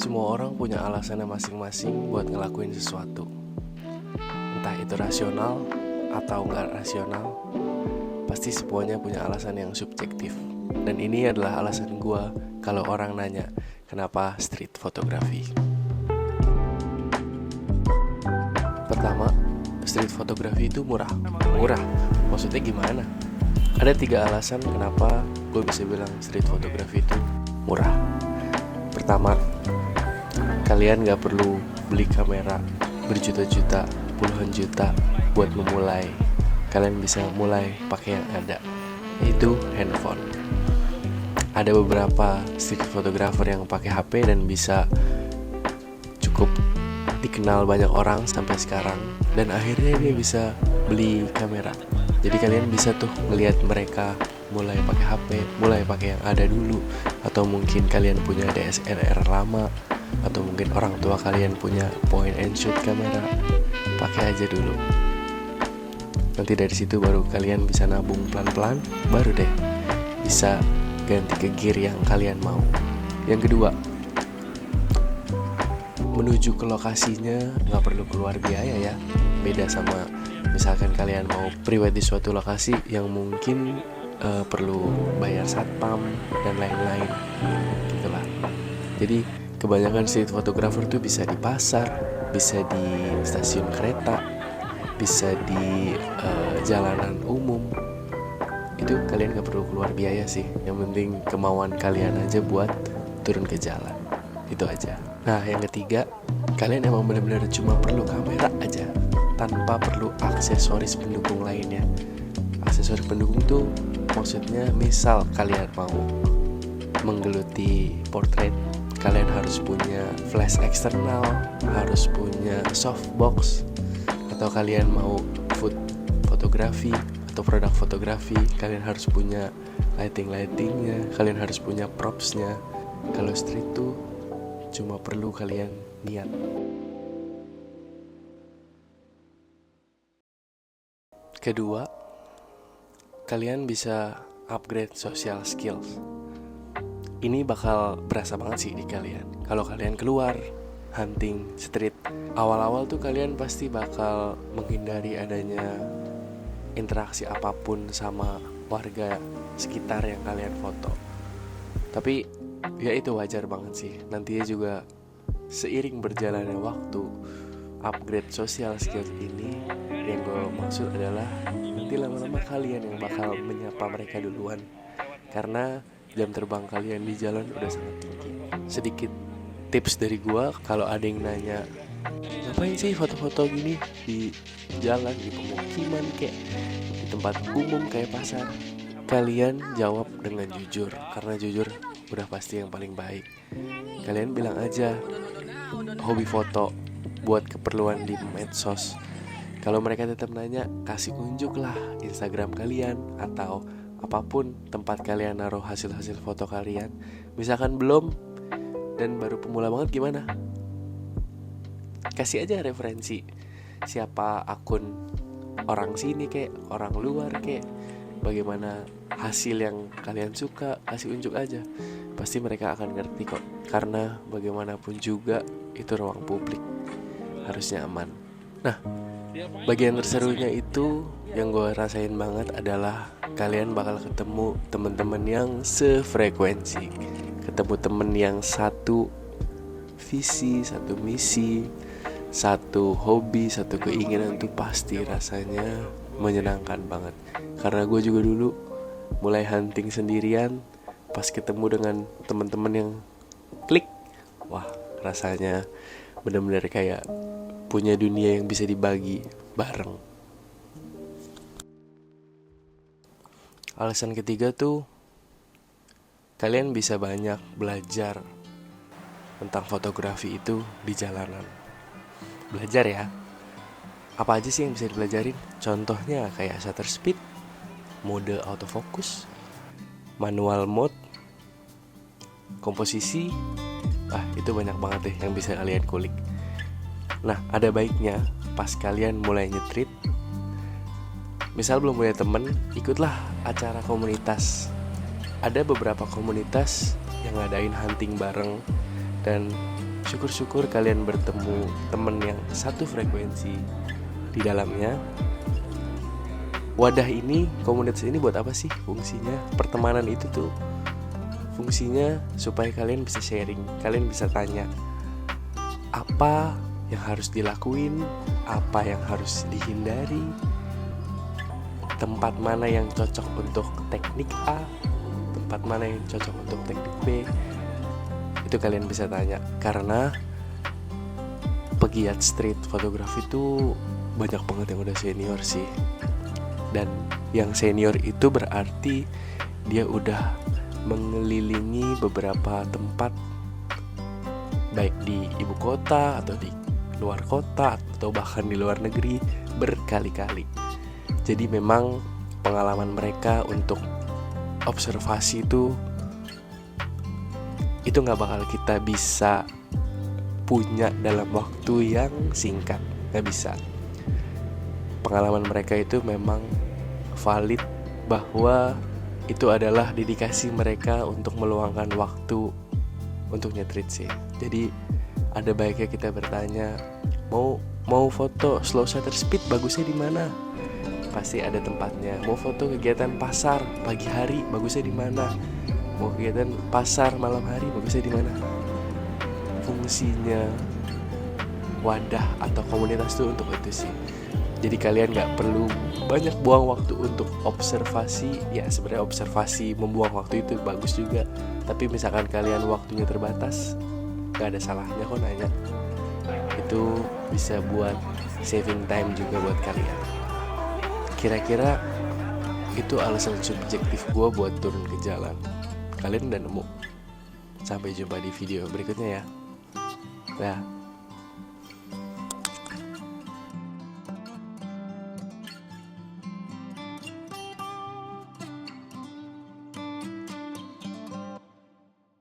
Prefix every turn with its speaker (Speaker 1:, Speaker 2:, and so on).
Speaker 1: Semua orang punya alasannya masing-masing buat ngelakuin sesuatu. Entah itu rasional atau nggak rasional, pasti semuanya punya alasan yang subjektif. Dan ini adalah alasan gue kalau orang nanya, kenapa street photography? Pertama, street photography itu murah. Murah? Maksudnya gimana? Ada 3 alasan kenapa gue bisa bilang street photography itu murah. Pertama, kalian gak perlu beli kamera berjuta-juta, puluhan juta buat memulai. Kalian bisa mulai pakai yang ada, yaitu handphone. Ada beberapa street photographer yang pakai HP dan bisa cukup dikenal banyak orang sampai sekarang. Dan akhirnya dia bisa beli kamera. Jadi kalian bisa tuh ngelihat mereka mulai pakai HP, mulai pakai yang ada dulu. Atau mungkin kalian punya DSLR lama, atau mungkin orang tua kalian punya point and shoot kamera, pakai aja dulu. Nanti dari situ baru kalian bisa nabung pelan-pelan, baru deh bisa ganti ke gear yang kalian mau. Yang kedua, menuju ke lokasinya nggak perlu keluar biaya ya. Beda sama misalkan kalian mau priwet di suatu lokasi yang mungkin perlu bayar satpam dan lain-lain, gitulah. Jadi kebanyakan street photographer tuh bisa di pasar, bisa di stasiun kereta, bisa di jalanan umum. Itu kalian gak perlu keluar biaya sih. Yang penting kemauan kalian aja buat turun ke jalan. Itu aja. Nah, yang ketiga, kalian emang benar-benar cuma perlu kamera aja, tanpa perlu aksesoris pendukung lainnya. Aksesoris pendukung tuh maksudnya misal kalian mau menggeluti portrait, kalian harus punya flash eksternal, harus punya softbox. Atau kalian mau food fotografi atau produk fotografi, kalian harus punya lightingnya, kalian harus punya propsnya. Kalau street tuh cuma perlu kalian niat. Kedua, kalian bisa upgrade social skills. Ini bakal berasa banget sih di kalian. Kalau kalian keluar hunting street, awal-awal tuh kalian pasti bakal menghindari adanya interaksi apapun sama warga sekitar yang kalian foto. Tapi ya itu wajar banget sih. Nantinya juga seiring berjalannya waktu, upgrade social skills ini yang gue maksud adalah nanti lama-lama kalian yang bakal menyapa mereka duluan, karena jam terbang kalian di jalan udah sangat tinggi. Sedikit tips dari gue, kalau ada yang nanya, ngapain sih foto-foto gini di jalan, di pemukiman kayak di tempat umum kayak pasar, kalian jawab dengan jujur, karena jujur udah pasti yang paling baik. Kalian bilang aja hobi foto buat keperluan di medsos. Kalau mereka tetap nanya, kasih unjuk lah Instagram kalian atau apapun tempat kalian naruh hasil-hasil foto kalian. Misalkan belum dan baru pemula banget, gimana? Kasih aja referensi siapa akun orang sini kek, orang luar kek, bagaimana hasil yang kalian suka, kasih unjuk aja. Pasti mereka akan ngerti kok, karena bagaimanapun juga itu ruang publik, harusnya aman. Nah, bagian terserunya itu yang gue rasain banget adalah kalian bakal ketemu teman-teman yang sefrekuensi, ketemu temen yang satu visi, satu misi, satu hobi, satu keinginan. Itu pasti rasanya menyenangkan banget. Karena gue juga dulu mulai hunting sendirian, pas ketemu dengan teman-teman yang klik, wah rasanya benar-benar kayak punya dunia yang bisa dibagi bareng. Alasan ketiga tuh, kalian bisa banyak belajar tentang fotografi itu di jalanan. Belajar ya, apa aja sih yang bisa dipelajarin? Contohnya kayak shutter speed, mode autofocus, manual mode, komposisi. Itu banyak banget deh yang bisa kalian kulik. Nah, ada baiknya pas kalian mulai nyetrit, misal belum punya temen, ikutlah acara komunitas. Ada beberapa komunitas yang ngadain hunting bareng, dan syukur-syukur kalian bertemu temen yang satu frekuensi di dalamnya. Wadah ini, komunitas ini buat apa sih fungsinya? Pertemanan itu tuh fungsinya supaya kalian bisa sharing, kalian bisa tanya apa yang harus dilakuin, apa yang harus dihindari, tempat mana yang cocok untuk teknik A, tempat mana yang cocok untuk teknik B. Itu kalian bisa tanya. Karena pegiat street photography itu banyak banget yang udah senior sih. Dan yang senior itu berarti dia udah mengelilingi beberapa tempat, baik di ibu kota atau di luar kota atau bahkan di luar negeri berkali-kali. Jadi memang pengalaman mereka untuk observasi itu gak bakal kita bisa punya dalam waktu yang singkat. Gak bisa. Pengalaman mereka itu memang valid, bahwa itu adalah dedikasi mereka untuk meluangkan waktu untuk nyetrit sih. Jadi ada baiknya kita bertanya, mau foto slow shutter speed bagusnya di mana? Pasti ada tempatnya. Mau foto kegiatan pasar pagi hari bagusnya di mana? Mau kegiatan pasar malam hari bagusnya di mana? Fungsinya wadah atau komunitas itu untuk itu sih. Jadi kalian nggak perlu banyak buang waktu untuk observasi. Ya sebenarnya observasi membuang waktu itu bagus juga. Tapi misalkan kalian waktunya terbatas, nggak ada salahnya kok nanya. Itu bisa buat saving time juga buat kalian. Kira-kira itu alasan subjektif gue buat turun ke jalan. Kalian udah nemu? Sampai jumpa di video berikutnya ya. Dah.